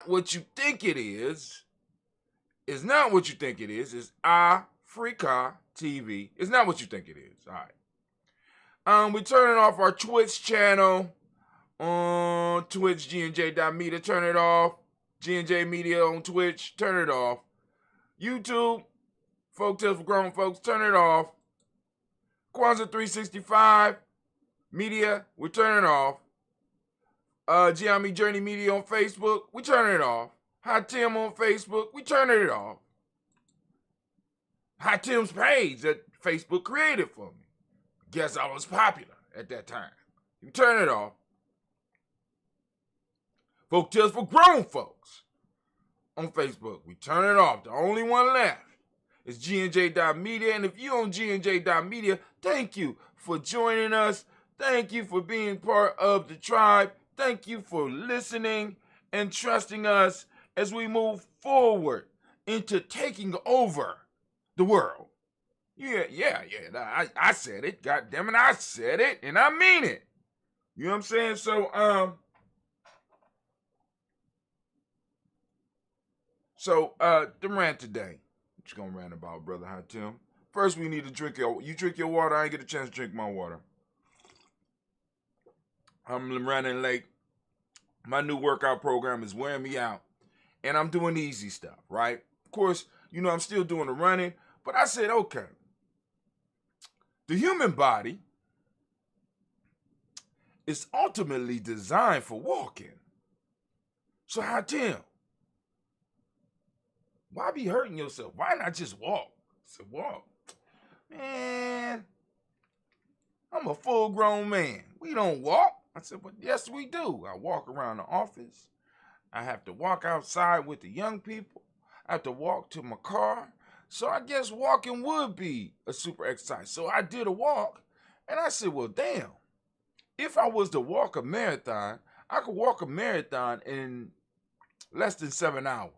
what you think it is not what you think it is. It's Africa TV. It's not what you think it is. All right. We're turning off our Twitch channel on Twitch, Gye-Nyame. Turn it off. G&J Media on Twitch. Turn it off. YouTube, Folk Tales for Grown Folks. Turn it off. Kwanzaa 365 Media. We're turning it off. Gye-Nyame Journey Media on Facebook. We turn it off. Hi Tim on Facebook. We turning it off. Hi Tim's page that Facebook created for me. Guess I was popular at that time. You turn it off. Folk Tales for Grown Folks on Facebook. We turn it off. The only one left is G&J.media. And if you're on G&J.media, thank you for joining us. Thank you for being part of the tribe. Thank you for listening and trusting us as we move forward into taking over the world. Yeah. I said it. God damn it, I said it, and I mean it. You know what I'm saying? So, the rant today. What you gonna rant about, brother Hot Tim? First, we need to drink you drink your water. I ain't get a chance to drink my water. I'm running late. My new workout program is wearing me out, and I'm doing easy stuff, right? Of course, I'm still doing the running, but I said, okay. The human body is ultimately designed for walking. So, Hot Tim, why be hurting yourself? Why not just walk? I said, walk. Man, I'm a full-grown man. We don't walk. I said, but yes, we do. I walk around the office. I have to walk outside with the young people. I have to walk to my car. So I guess walking would be a super exercise. So I did a walk, and I said, well, damn. If I was to walk a marathon, I could walk a marathon in less than 7 hours.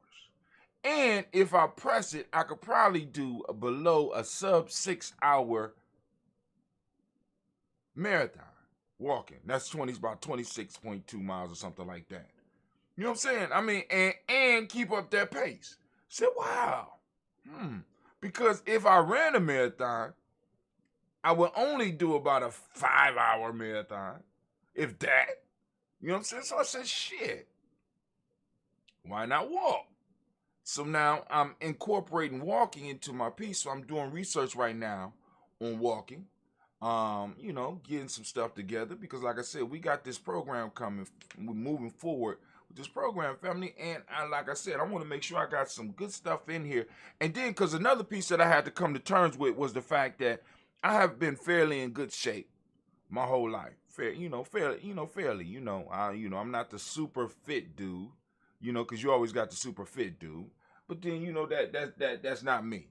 And if I press it, I could probably do below a sub 6 hour marathon walking. That's about 26.2 miles or something like that. You know what I'm saying? I mean, and keep up that pace. I said, wow. Because if I ran a marathon, I would only do about a 5 hour marathon, if that. You know what I'm saying? So I said, shit. Why not walk? So now I'm incorporating walking into my piece. So I'm doing research right now on walking. Getting some stuff together because, like I said, we got this program coming. We're moving forward with this program, family. And like I said, I want to make sure I got some good stuff in here. And then, because another piece that I had to come to terms with was the fact that I have been fairly in good shape my whole life. Fairly. I'm not the super fit dude. Because you always got the super fit dude. But then, that's not me.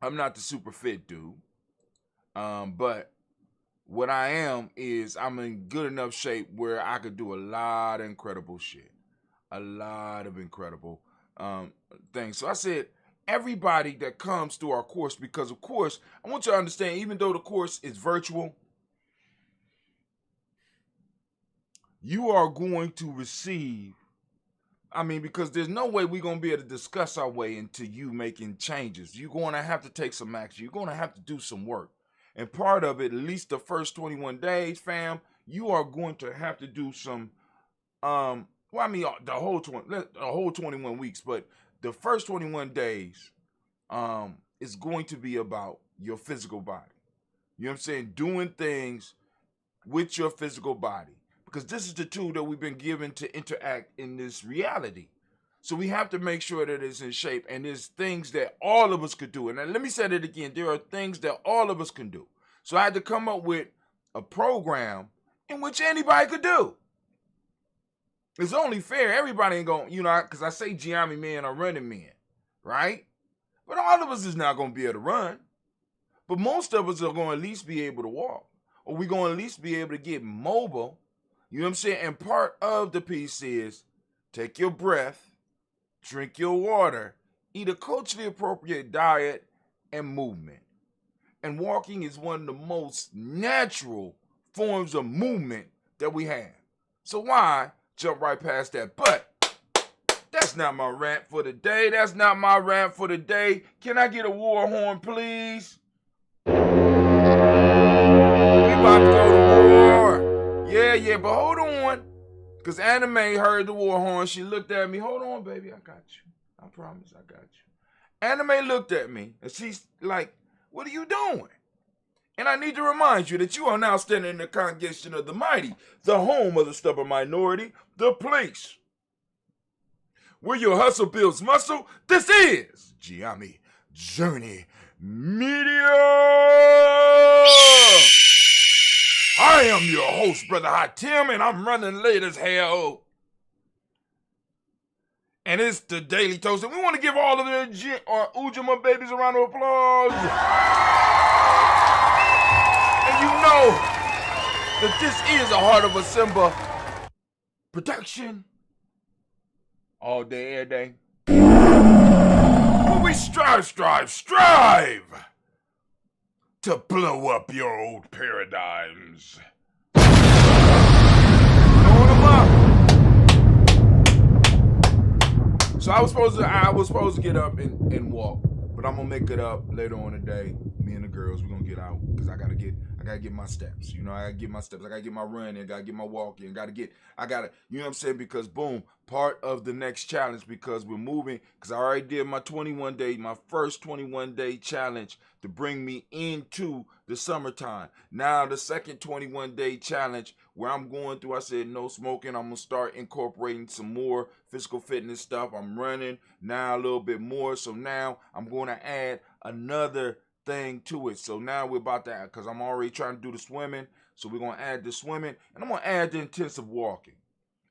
I'm not the super fit dude. But what I am is I'm in good enough shape where I could do a lot of incredible shit. A lot of incredible things. So I said, everybody that comes through our course, because of course, I want you to understand, even though the course is virtual, you are going to receive, because there's no way we're going to be able to discuss our way into you making changes. You're going to have to take some action. You're going to have to do some work. And part of it, at least the first 21 days, fam, you are going to have to do some, the whole 21 weeks, but the first 21 days is going to be about your physical body. You know what I'm saying? Doing things with your physical body. Because this is the tool that we've been given to interact in this reality. So we have to make sure that it's in shape. And there's things that all of us could do. And let me say that again. There are things that all of us can do. So I had to come up with a program in which anybody could do. It's only fair. Everybody ain't going, because I say Gye-Nyame men are running men, right? But all of us is not going to be able to run. But most of us are going to at least be able to walk. Or we're going to at least be able to get mobile. You know what I'm saying? And part of the piece is take your breath, drink your water, eat a culturally appropriate diet, and movement. And walking is one of the most natural forms of movement that we have. So why jump right past that? But that's not my rant for the day. That's not my rant for the day. Can I get a war horn, please? We about to go to war. Yeah, but hold on. Because Anime heard the war horn. She looked at me. Hold on, baby. I got you. I promise I got you. Anime looked at me, and she's like, what are you doing? And I need to remind you that you are now standing in the congregation of the mighty, the home of the stubborn minority, the place where your hustle builds muscle. This is Gye-Nyame Journey Media. I am your host, Brother Hot Tim, and I'm running late as hell. And it's the Daily Toast, and we want to give all of the Ujamaa babies a round of applause. And you know that this is a Heart of a Simba production. All day, every day. But we strive to blow up your old paradigms. Blowing them up. So I was supposed to get up and walk, but I'm gonna make it up later on today. Me and the girls, we're gonna get out because I gotta get my steps. You know, I gotta get my steps. I gotta get my run in. I gotta get my walk in. I gotta, you know what I'm saying? Because boom, part of the next challenge, because we're moving, because I already did my first 21-day challenge to bring me into the summertime. Now the second 21-day challenge where I'm going through, I said no smoking. I'm gonna start incorporating some more physical fitness stuff. I'm running now a little bit more. So now I'm gonna add another thing to it. So now we're about to add, because I'm already trying to do the swimming. So we're gonna add the swimming, and I'm gonna add the intensive walking,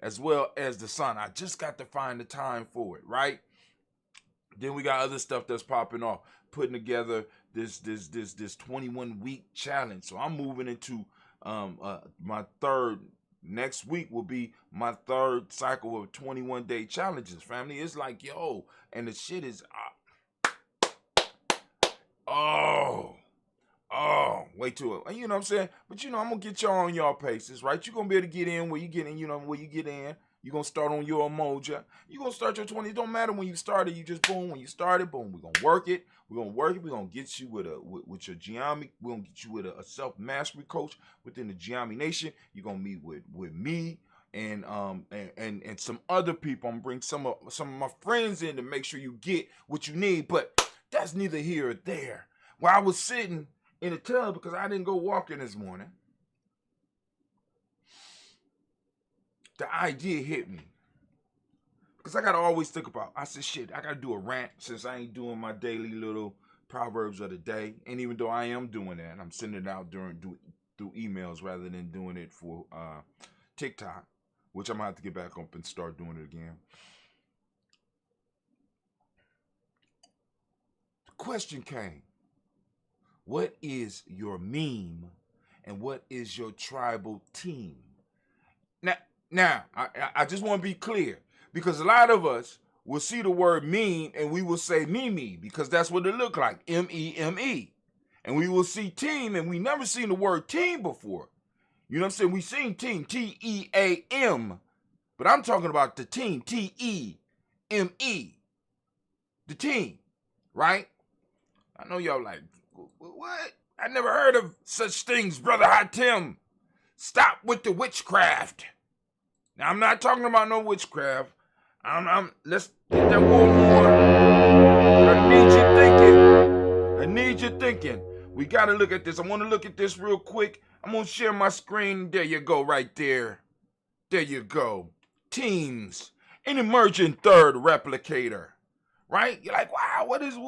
as well as the sun. I just got to find the time for it, right? Then we got other stuff that's popping off, putting together this 21-week challenge. So I'm moving into my third. Next week will be my third cycle of 21-day challenges, family. It's like, yo, and the shit is wait till it. You know what I'm saying? But you know, I'm gonna get y'all on y'all paces, right? You're gonna be able to get in where you get in, you know, where you get in. You're gonna start on your emoja. You're gonna start your 20. It don't matter when you started, you just boom. When you started, boom. We're gonna work it. We're gonna get you with your Gye-Nyame. We're gonna get you with a self-mastery coach within the Gye-Nyame Nation. You're gonna meet with me and some other people. I'm gonna bring some of my friends in to make sure you get what you need. But that's neither here or there. While I was sitting in the tub, because I didn't go walking this morning, the idea hit me. Because I got to always think about, I said, shit, I got to do a rant since I ain't doing my daily little proverbs of the day. And even though I am doing that, I'm sending it out through emails rather than doing it for TikTok, which I'm going to have to get back up and start doing it again. The question came, what is your meme and what is your tribal team? Now, I just want to be clear, because a lot of us will see the word meme and we will say Mimi, because that's what it look like, M-E-M-E. And we will see team, and we never seen the word team before. You know what I'm saying? We seen team, T-E-A-M, but I'm talking about the team, T-E-M-E, the team, right? I know y'all like, what? I never heard of such things, Brother Hot Tim. Stop with the witchcraft. Now, I'm not talking about no witchcraft. Let's get that war horn. I need you thinking. We got to look at this. I want to look at this real quick. I'm going to share my screen. There you go, right there. There you go. Teams. An emerging third replicator. Right? You're like, wow, what is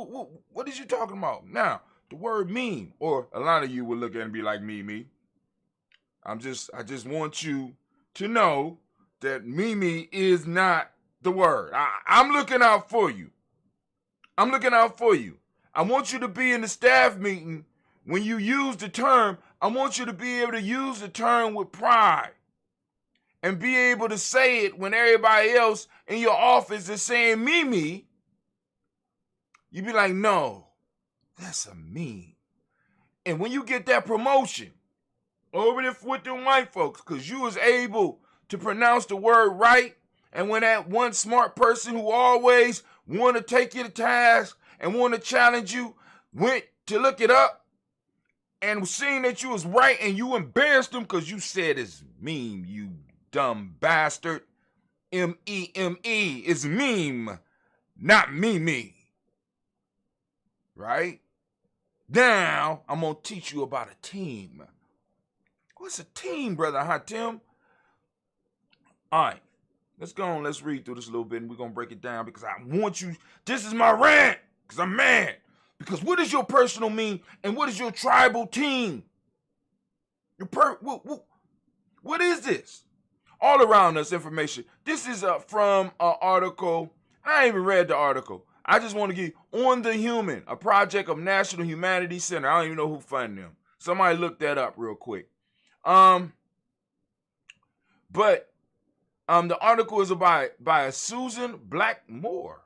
you talking about? Now, the word meme, or a lot of you will look at it and be like, me. I just want you to know that Mimi is not the word. I'm looking out for you. I want you to be in the staff meeting. When you use the term, I want you to be able to use the term with pride and be able to say it when everybody else in your office is saying Mimi. You be like, no, that's a meme. And when you get that promotion over there with them white folks, because you was able to pronounce the word right, and when that one smart person who always want to take you to task and want to challenge you went to look it up and seen that you was right and you embarrassed them because you said it's meme, you dumb bastard. M-E-M-E is meme, not me. Right? Now, I'm going to teach you about a team. What's a team, Brother Hatim? All right, let's go on. Let's read through this a little bit, and we're going to break it down because I want you. This is my rant because I'm mad. Because what does your personal mean, and what is your tribal team? What is this? All around us information. This is from an article. I ain't even read the article. I just want to give you On the Human, a project of National Humanities Center. I don't even know who funded them. Somebody look that up real quick. But the article is by a Susan Blackmore.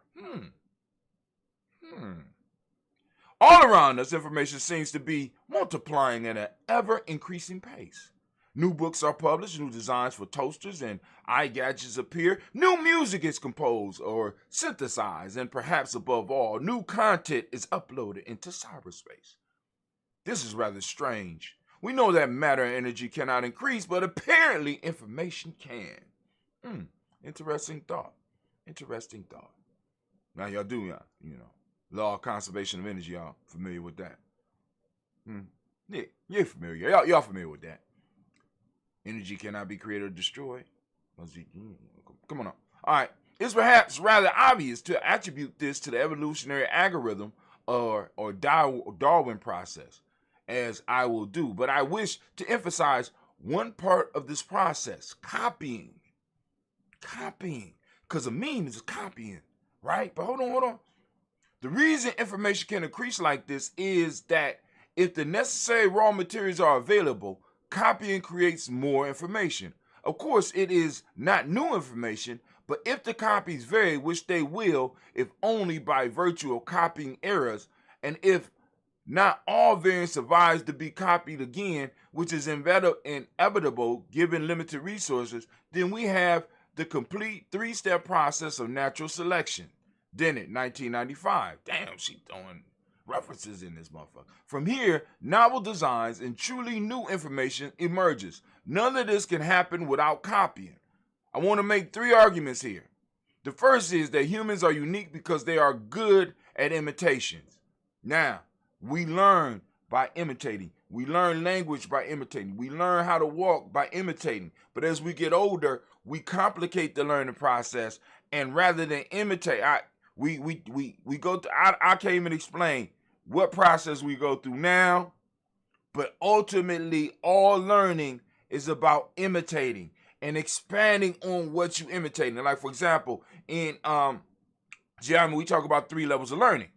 All around us, information seems to be multiplying at an ever-increasing pace. New books are published, new designs for toasters and eye gadgets appear, new music is composed or synthesized, and perhaps above all, new content is uploaded into cyberspace. This is rather strange. We know that matter and energy cannot increase, but apparently information can. Interesting thought. Now y'all do, you know, law of conservation of energy, y'all familiar with that? Yeah, you're familiar. Y'all familiar with that. Energy cannot be created or destroyed. Come on. All right. It's perhaps rather obvious to attribute this to the evolutionary algorithm or Darwin process, as I will do. But I wish to emphasize one part of this process, copying. Because a meme is copying, right? But hold on. The reason information can increase like this is that if the necessary raw materials are available, copying creates more information. Of course, it is not new information, but if the copies vary, which they will, if only by virtue of copying errors, and if not all variance survives to be copied again, which is inevitable given limited resources, then we have the complete three-step process of natural selection. Dennett, 1995. Damn, she throwing references in this motherfucker. From here, novel designs and truly new information emerges. None of this can happen without copying. I want to make three arguments here. The first is that humans are unique because they are good at imitations. Now, we learn by imitating. We learn language by imitating. We learn how to walk by imitating. But as we get older, we complicate the learning process, and rather than imitate, we go through, I can't even explain what process we go through now, but ultimately all learning is about imitating and expanding on what you imitating. Like, for example, in Gye-Nyame, we talk about 3 levels of learning,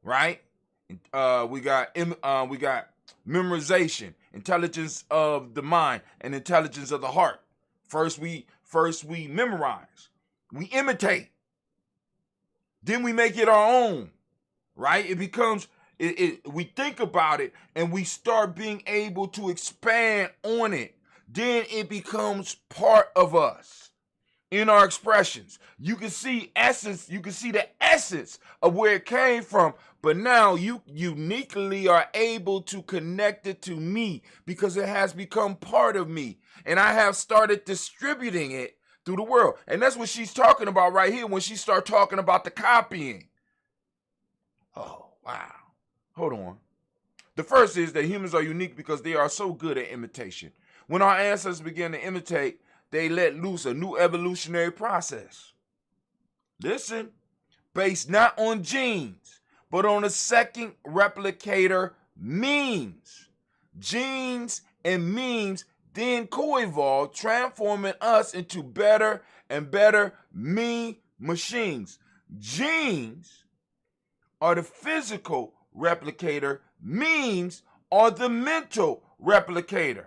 right? We got memorization, intelligence of the mind, and intelligence of the heart. First we memorize, we imitate, then we make it our own, right? It becomes we think about it and we start being able to expand on it. Then it becomes part of us in our expressions. You can see the essence of where it came from, but now you uniquely are able to connect it to me because it has become part of me. And I have started distributing it through the world. And that's what she's talking about right here when she starts talking about the copying. Oh, wow. Hold on. The first is that humans are unique because they are so good at imitation. When our ancestors began to imitate, they let loose a new evolutionary process. Listen, based not on genes, but on a second replicator, memes. Genes and memes then co-evolved, transforming us into better and better meme machines. Genes are the physical replicator, memes are the mental replicator.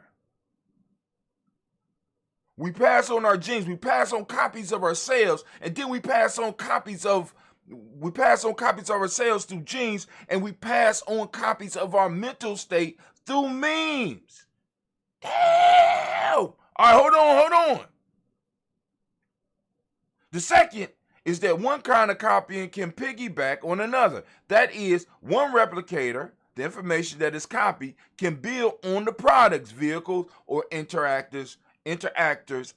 We pass on our genes, we pass on copies of ourselves, and then we pass on copies of ourselves through genes, and we pass on copies of our mental state through memes. Damn! All right, hold on. The second is that one kind of copying can piggyback on another. That is, one replicator, the information that is copied, can build on the products, vehicles, or interactors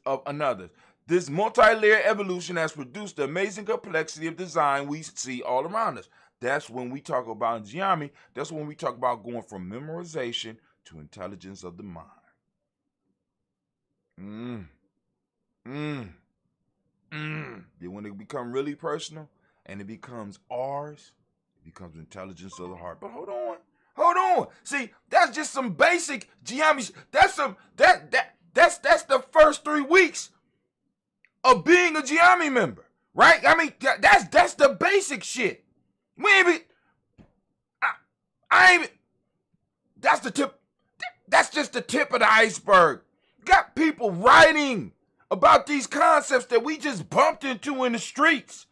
of another. This multi-layer evolution has produced the amazing complexity of design we see all around us. That's when we talk about Gye-Nyame. That's when we talk about going from memorization to intelligence of the mind. Then when it becomes really personal and it becomes ours, it becomes intelligence of the heart. But hold on. See, that's just some basic Gye-Nyame. That's the first 3 weeks of being a Gye-Nyame member, right? I mean, that's the basic shit. We ain't even, I ain't even, that's the tip. That's just the tip of the iceberg. Got people writing about these concepts that we just bumped into in the streets.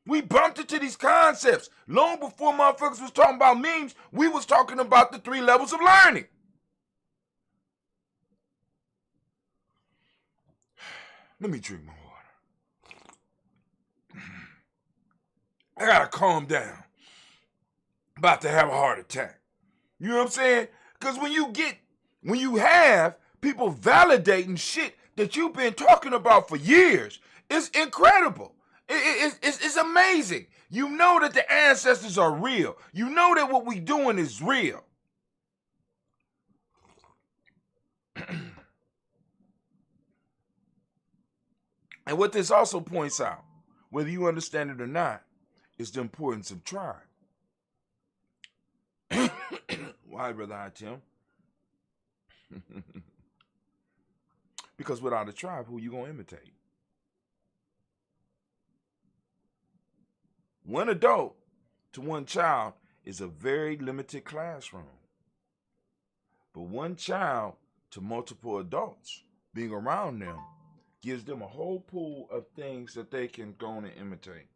We bumped into these concepts. Long before motherfuckers was talking about memes, we was talking about the 3 levels of learning. Let me drink my water. I gotta calm down. About to have a heart attack. You know what I'm saying? Because when you have people validating shit that you've been talking about for years, it's incredible. It's amazing. You know that the ancestors are real. You know that what we doing is real. And what this also points out, whether you understand it or not, is the importance of tribe. Why, Brother Hatim? Because without a tribe, who you gonna imitate? One adult to one child is a very limited classroom. But one child to multiple adults being around them gives them a whole pool of things that they can go on and imitate.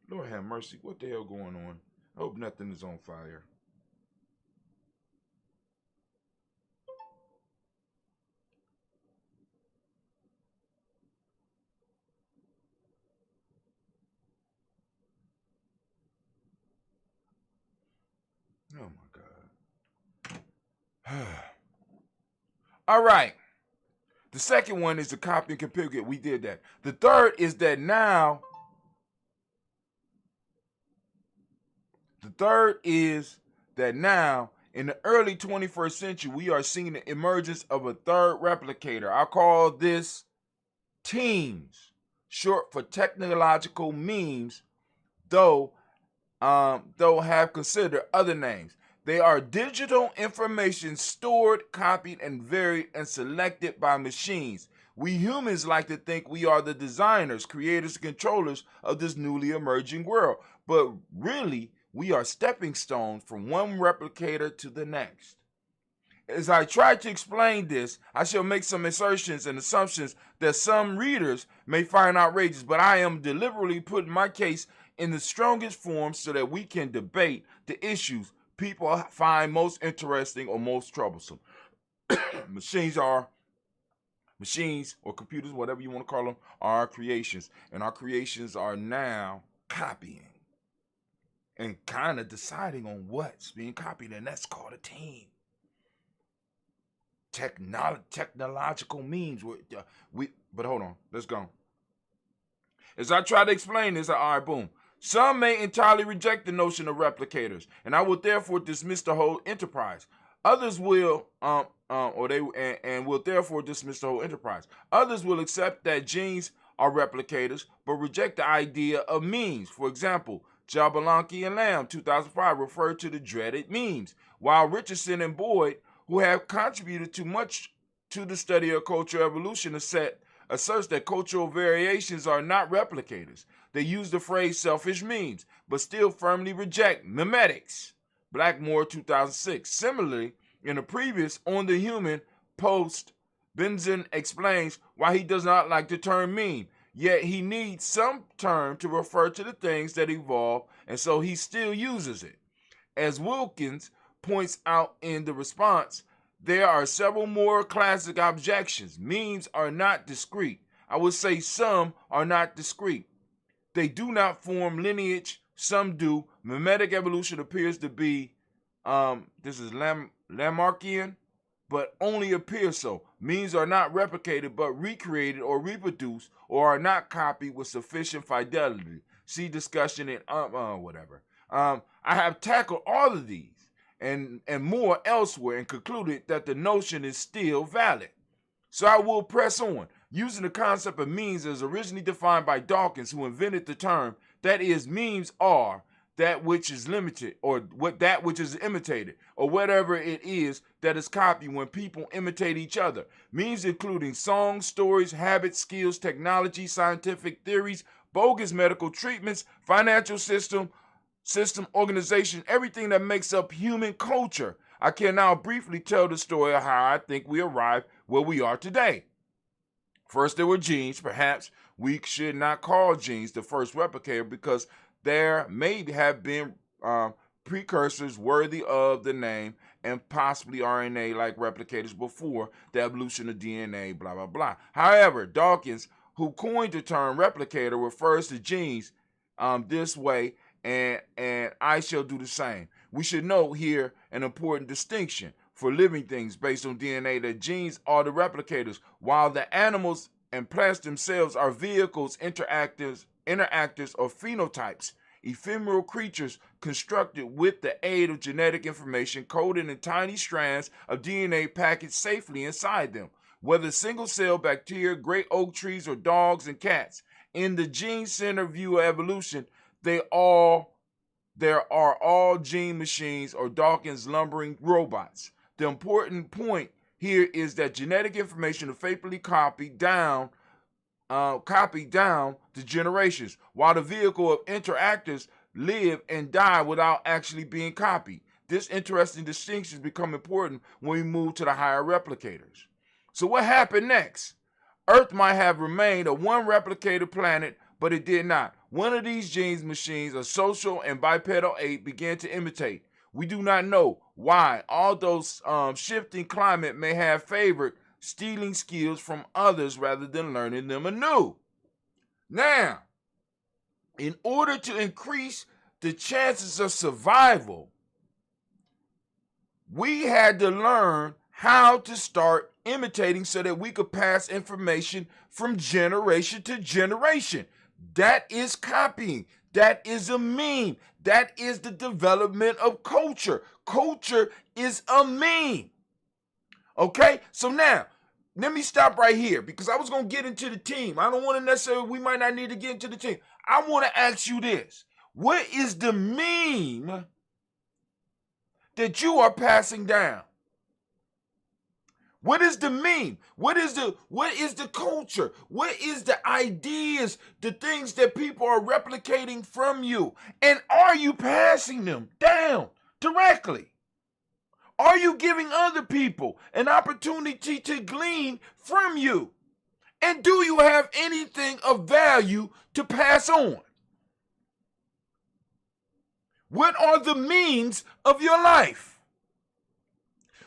Lord have mercy, what the hell going on? I hope nothing is on fire. Oh my God. All right. The second one is the copy and configure. We did that. The third is that now. In the early 21st century, we are seeing the emergence of a third replicator. I call this teams, short for technological memes, though have considered other names. They are digital information stored, copied, and varied and selected by machines. We humans like to think we are the designers, creators, and controllers of this newly emerging world. But really, we are stepping stones from one replicator to the next. As I try to explain this, I shall make some assertions and assumptions that some readers may find outrageous, but I am deliberately putting my case in the strongest form so that we can debate the issues people find most interesting or most troublesome. Machines or computers, whatever you want to call them, are our creations. And our creations are now copying and kind of deciding on what's being copied, and that's called a team. Technological means. But hold on, let's go. As I try to explain this, all right, boom. Some may entirely reject the notion of replicators, and I will therefore dismiss the whole enterprise. Others will, will therefore dismiss the whole enterprise. Others will accept that genes are replicators, but reject the idea of memes. For example, Jablonski and Lamb, 2005, referred to the dreaded memes, while Richardson and Boyd, who have contributed too much to the study of cultural evolution, asserts that cultural variations are not replicators. They use the phrase selfish memes, but still firmly reject memetics. Blackmore, 2006. Similarly, in a previous On the Human post, Benson explains why he does not like the term meme, yet he needs some term to refer to the things that evolve, and so he still uses it. As Wilkins points out in the response, there are several more classic objections. Memes are not discrete. I would say some are not discrete. They do not form lineage. Some do. Mimetic evolution appears to be, this is Lamarckian, but only appears so. Means are not replicated but recreated or reproduced, or are not copied with sufficient fidelity. See discussion in whatever. I have tackled all of these and more elsewhere and concluded that the notion is still valid. So I will press on, using the concept of memes as originally defined by Dawkins, who invented the term, that is, memes are that which is limited, or that which is imitated, or whatever it is that is copied when people imitate each other. Memes including songs, stories, habits, skills, technology, scientific theories, bogus medical treatments, financial system, organization, everything that makes up human culture. I can now briefly tell the story of how I think we arrived where we are today. First, there were genes. Perhaps we should not call genes the first replicator because there may have been precursors worthy of the name and possibly RNA-like replicators before the evolution of DNA, blah, blah, blah. However, Dawkins, who coined the term replicator, refers to genes this way, and I shall do the same. We should note here an important distinction for living things based on DNA, that genes are the replicators, while the animals and plants themselves are vehicles, interactors, or phenotypes, ephemeral creatures constructed with the aid of genetic information coded in tiny strands of DNA packaged safely inside them. Whether single-cell bacteria, great oak trees, or dogs and cats, in the gene-centered view of evolution, there are all gene machines or Dawkins lumbering robots. The important point here is that genetic information is faithfully copied down to generations, while the vehicle of interactors live and die without actually being copied. This interesting distinction has become important when we move to the higher replicators. So what happened next? Earth might have remained a one replicated planet, but it did not. One of these genes machines, a social and bipedal ape, began to imitate. We do not know why, although shifting climate may have favored stealing skills from others rather than learning them anew. Now, in order to increase the chances of survival, we had to learn how to start imitating so that we could pass information from generation to generation. That is copying. That is a meme. That is the development of culture. Culture is a meme. Okay? So now, let me stop right here because I was going to get into the team. I don't want to necessarily, we might not need to get into the team. I want to ask you this. What is the meme that you are passing down? What is the meme? What is the culture? What is the ideas, the things that people are replicating from you? And are you passing them down directly? Are you giving other people an opportunity to glean from you? And do you have anything of value to pass on? What are the means of your life?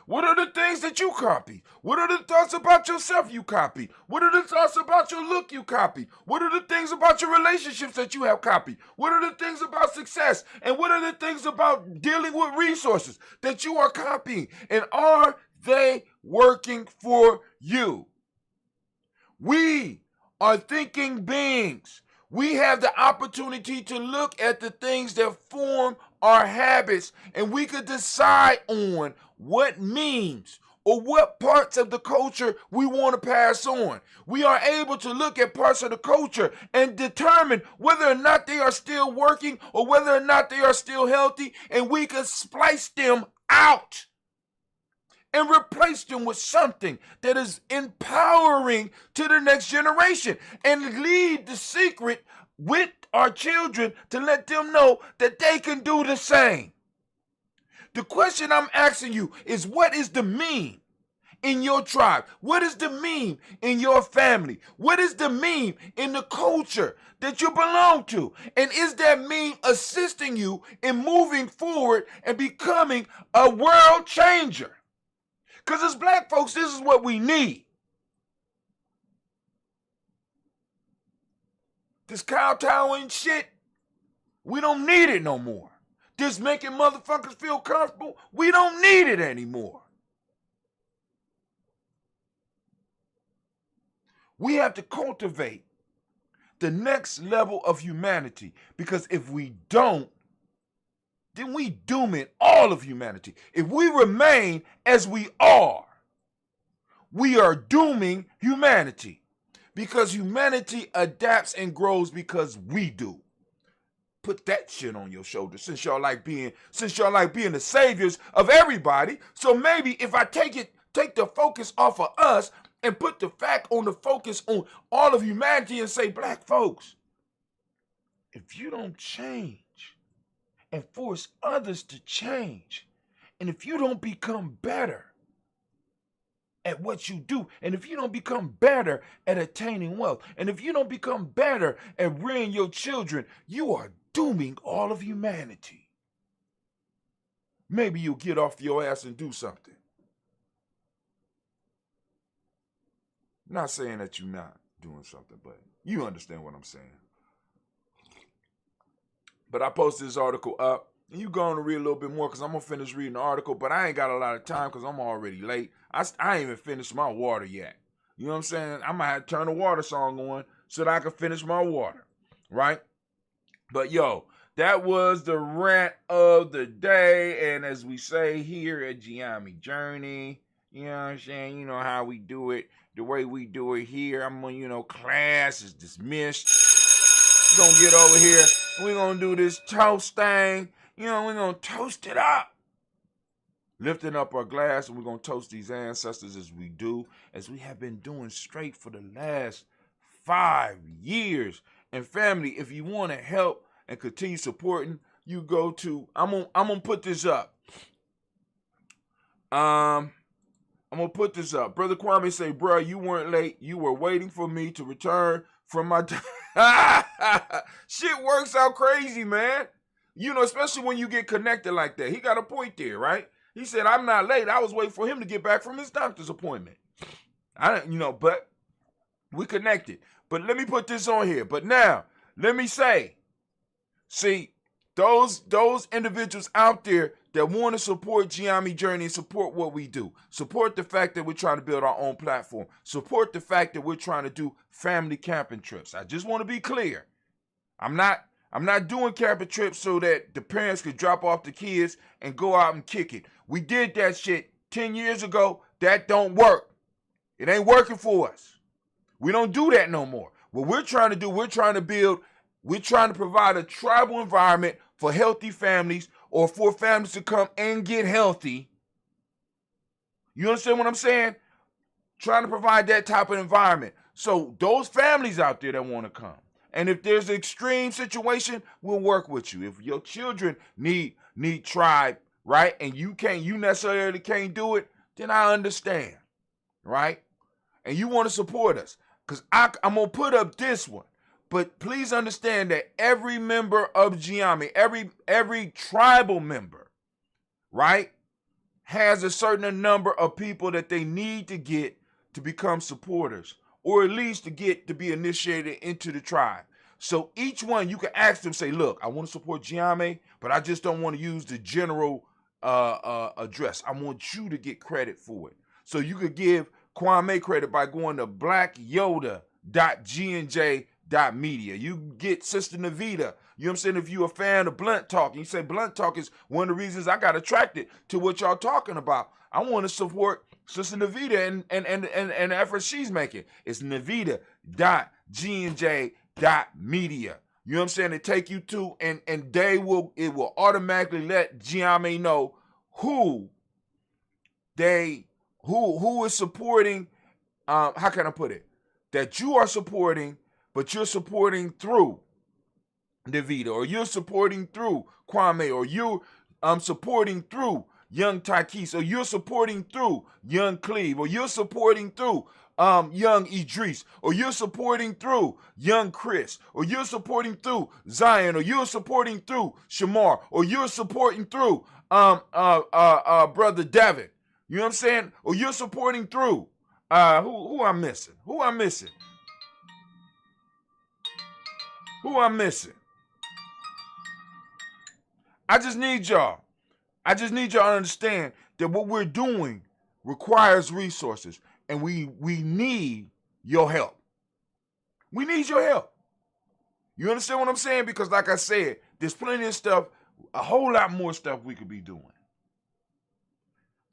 What are the things that you copy? What are the thoughts about yourself you copy? What are the thoughts about your look you copy? What are the things about your relationships that you have copied? What are the things about success? And what are the things about dealing with resources that you are copying? And are they working for you? We are thinking beings. We have the opportunity to look at the things that form our habits, and we could decide on what memes or what parts of the culture we want to pass on. We are able to look at parts of the culture and determine whether or not they are still working or whether or not they are still healthy, and we can splice them out and replace them with something that is empowering to the next generation, and leave the secret with our children to let them know that they can do the same. The question I'm asking you is, what is the meme in your tribe? What is the meme in your family? What is the meme in the culture that you belong to? And is that meme assisting you in moving forward and becoming a world changer? Because as black folks, this is what we need. This kowtowing shit, we don't need it no more. This making motherfuckers feel comfortable, we don't need it anymore. We have to cultivate the next level of humanity, because if we don't, then we dooming all of humanity. If we remain as we are dooming humanity, because humanity adapts and grows because we do. Put that shit on your shoulders, since y'all like being the saviors of everybody. So maybe if I take the focus off of us and put the focus on all of humanity and say, black folks, if you don't change and force others to change, and if you don't become better at what you do, and if you don't become better at attaining wealth, and if you don't become better at rearing your children, you are dooming all of humanity. Maybe you'll get off your ass and do something. I'm not saying that you're not doing something, but you understand what I'm saying. But I posted this article up, and you going to read a little bit more because I'm going to finish reading the article, but I ain't got a lot of time because I'm already late. I ain't even finished my water yet. You know what I'm saying? I might have to turn the water song on so that I can finish my water, right? But yo, that was the rant of the day, and as we say here at Gye-Nyame Journey, you know what I'm saying? You know how we do it, the way we do it here. I'm going, class is dismissed. We're going to get over here. We're going to do this toast thing. We're going to toast it up. Lifting up our glass, and we're going to toast these ancestors as we have been doing straight for the last 5 years. And family, if you want to help and continue supporting, you go to, I'm going to put this up. I'm going to put this up. Brother Kwame say, bro, you weren't late. You were waiting for me to return from my shit works out crazy, man. Especially when you get connected like that. He got a point there, right? He said, I'm not late. I was waiting for him to get back from his doctor's appointment. But we connected. But let me put this on here. But now, let me say, see, those individuals out there that want to support Gye-Nyame Journey and support what we do, support the fact that we're trying to build our own platform, support the fact that we're trying to do family camping trips. I just want to be clear. I'm not doing camping trips so that the parents could drop off the kids and go out and kick it. We did that shit 10 years ago. That don't work. It ain't working for us. We don't do that no more. What we're trying to do, we're trying to provide a tribal environment for healthy families, or for families to come and get healthy. You understand what I'm saying? Trying to provide that type of environment. So those families out there that want to come, and if there's an extreme situation, we'll work with you. If your children need tribe, right, and you necessarily can't do it, then I understand, right? And you want to support us, because I'm going to put up this one. But please understand that every member of Gye-Nyame, every tribal member, right, has a certain number of people that they need to get to become supporters, or at least to be initiated into the tribe. So each one, you can ask them, say, look, I want to support Gye-Nyame, but I just don't want to use the general address. I want you to get credit for it. So you could give Kwame credit by going to blackyoda.gnj.media. You get Sister Navita. You know what I'm saying? If you're a fan of Blunt Talk, and you say Blunt Talk is one of the reasons I got attracted to what y'all talking about. I want to support Sister Navita and the efforts she's making. It's navita.gnj.media. You know what I'm saying? They take you to, and it will automatically let Gye-Nyame know who is supporting, how can I put it? That you are supporting, but you're supporting through Navita, or you're supporting through Kwame, or you're supporting through Young Takis, or you're supporting through Young Cleve, or you're supporting through Young Idris, or you're supporting through Young Chris, or you're supporting through Zion, or you're supporting through Shamar, or you're supporting through Brother Devin. You know what I'm saying? Or you're supporting through who I'm missing? Who I'm missing? I just need y'all. I just need y'all to understand that what we're doing requires resources, and we need your help. We need your help. You understand what I'm saying? Because like I said, there's plenty of stuff, a whole lot more stuff we could be doing.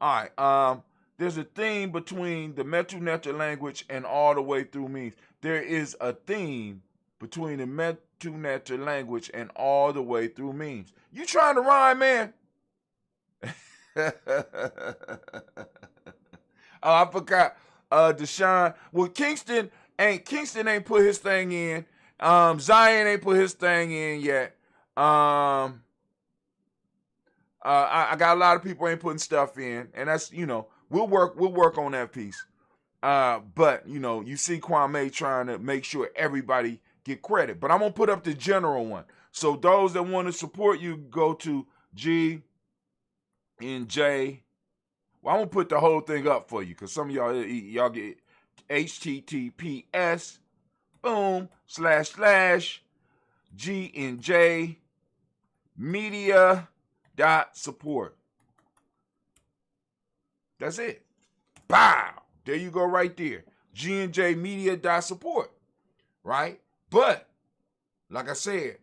All right. There's a theme between the Metu language and all the way through memes. There is a theme between the Metu language and all the way through memes. You trying to rhyme, man? Oh, I forgot. Deshaun. Well, Kingston ain't put his thing in. Zion ain't put his thing in yet. I got a lot of people ain't putting stuff in, and that's, we'll work on that piece. But you see Kwame trying to make sure everybody get credit. But I'm gonna put up the general one. So those that want to support you, go to Gye-Nyame. Well, I'm gonna put the whole thing up for you because some of y'all get HTTPS boom / Gye-Nyame media.support. That's it. Bow. There you go right there. Gye-Nyame media.support. Right? But, like I said,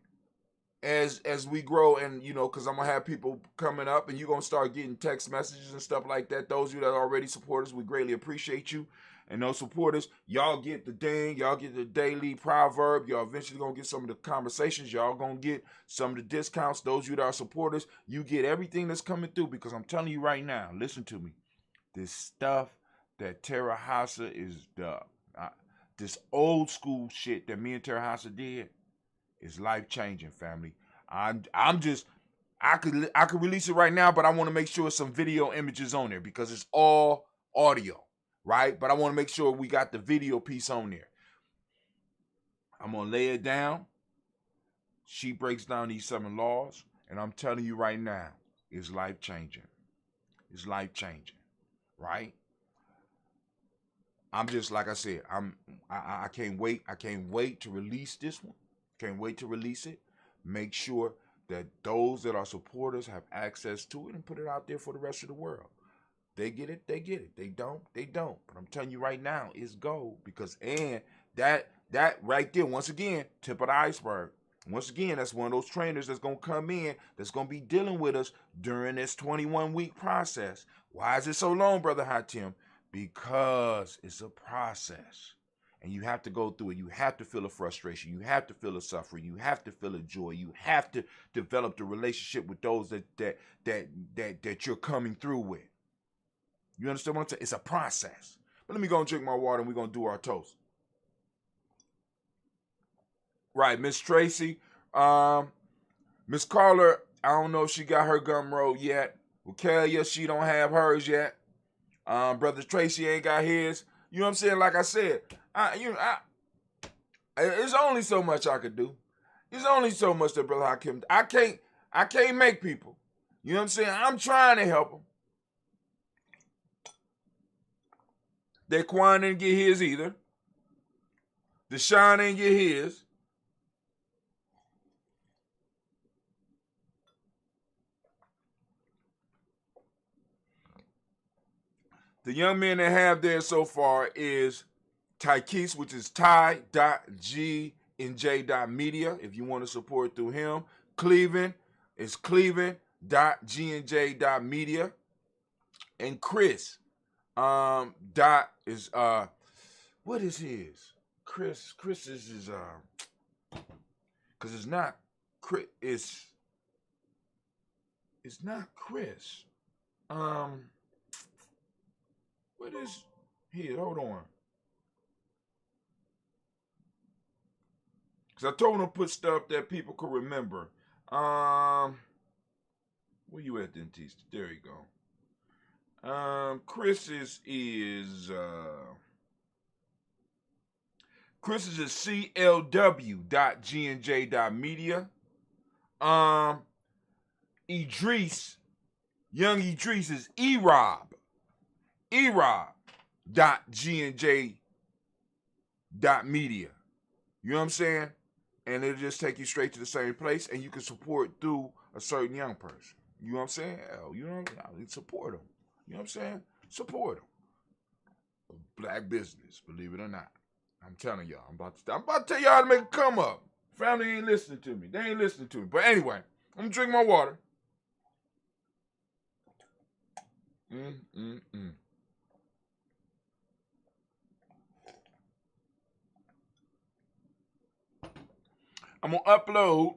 as we grow and, because I'm going to have people coming up and you're going to start getting text messages and stuff like that. Those of you that are already supporters, we greatly appreciate you. And those supporters, y'all get the ding, y'all get the daily proverb, y'all eventually gonna get some of the conversations, y'all gonna get some of the discounts. Those of you that are supporters, you get everything that's coming through, because I'm telling you right now, listen to me, this stuff that Terahasa is this old school shit that me and Terahasa did is life changing, family. I could release it right now, but I want to make sure some video images on there because it's all audio. Right? But I want to make sure we got the video piece on there. I'm going to lay it down. She breaks down these 7 laws. And I'm telling you right now, it's life-changing. It's life-changing. Right? I'm just, like I said, I can't wait. I can't wait to release this one. Can't wait to release it. Make sure that those that are supporters have access to it and put it out there for the rest of the world. They get it, they get it. They don't, they don't. But I'm telling you right now, it's gold. Because, and that right there, once again, tip of the iceberg. Once again, that's one of those trainers that's going to come in, that's going to be dealing with us during this 21-week process. Why is it so long, Brother Hatim? Because it's a process. And you have to go through it. You have to feel the frustration. You have to feel the suffering. You have to feel the joy. You have to develop the relationship with those that you're coming through with. You understand what I'm saying? It's a process. But let me go and drink my water and we're going to do our toast. Right, Miss Tracy. Miss Carla, I don't know if she got her gum rolled yet. Wakalia, she don't have hers yet. Brother Tracy ain't got his. You know what I'm saying? Like I said, there's only so much I could do. There's only so much that Brother Hakim. I can't make people. You know what I'm saying? I'm trying to help them. Daquan didn't get his either. Deshaun didn't get his. The young men that have there so far is Tykees, which is ty.g&j.media, if you want to support through him. Cleveland is cleveland.g&j.media. And Chris dot is what is his? Chris is because it's not Chris, it's not Chris. What is here? Hold on. Because I told him to put stuff that people could remember. Where you at, dentist? There you go. Chris's is clw.gnj.media. Young Idris is erob.gnj.media. You know what I'm saying? and it'll just take you straight to the same place, and you can support through a certain young person. You know what I'm saying? Hell, you know what I mean? Support them. You know what I'm saying? Support them. Black business, believe it or not. I'm telling y'all. I'm about to tell y'all how to make it come up. Family ain't listening to me. They ain't listening to me. But anyway, I'm gonna drink my water. I'm gonna upload.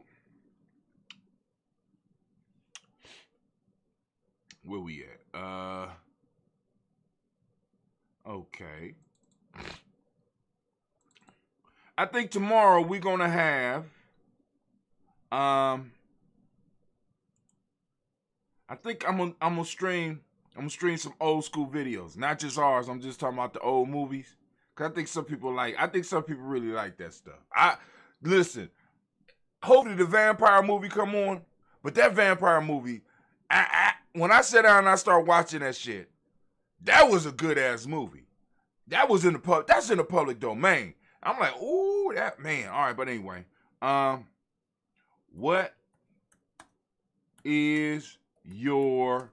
Where we at? Okay. I think tomorrow we're gonna have I think I'm gonna stream some old school videos, not just ours. I'm just talking about the old movies. Cause I think some people really like that stuff. Listen, hopefully the vampire movie come on, but that vampire movie, when I sat down and I started watching that shit, that was a good ass movie. That's in the public domain. I'm like, ooh, that man. All right, but anyway, what is your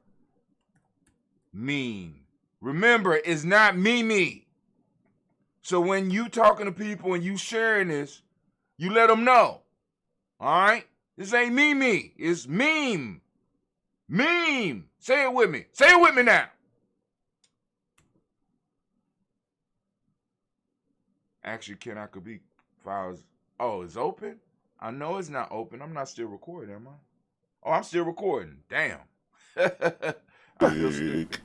meme? Remember, it's not me. So when you talking to people and you sharing this, you let them know. All right? This ain't me. It's meme. Meme. Say it with me. Say it with me now. Actually, could be files. Oh, it's open? I know it's not open. I'm not still recording, am I? Oh, I'm still recording. Damn. I feel stupid.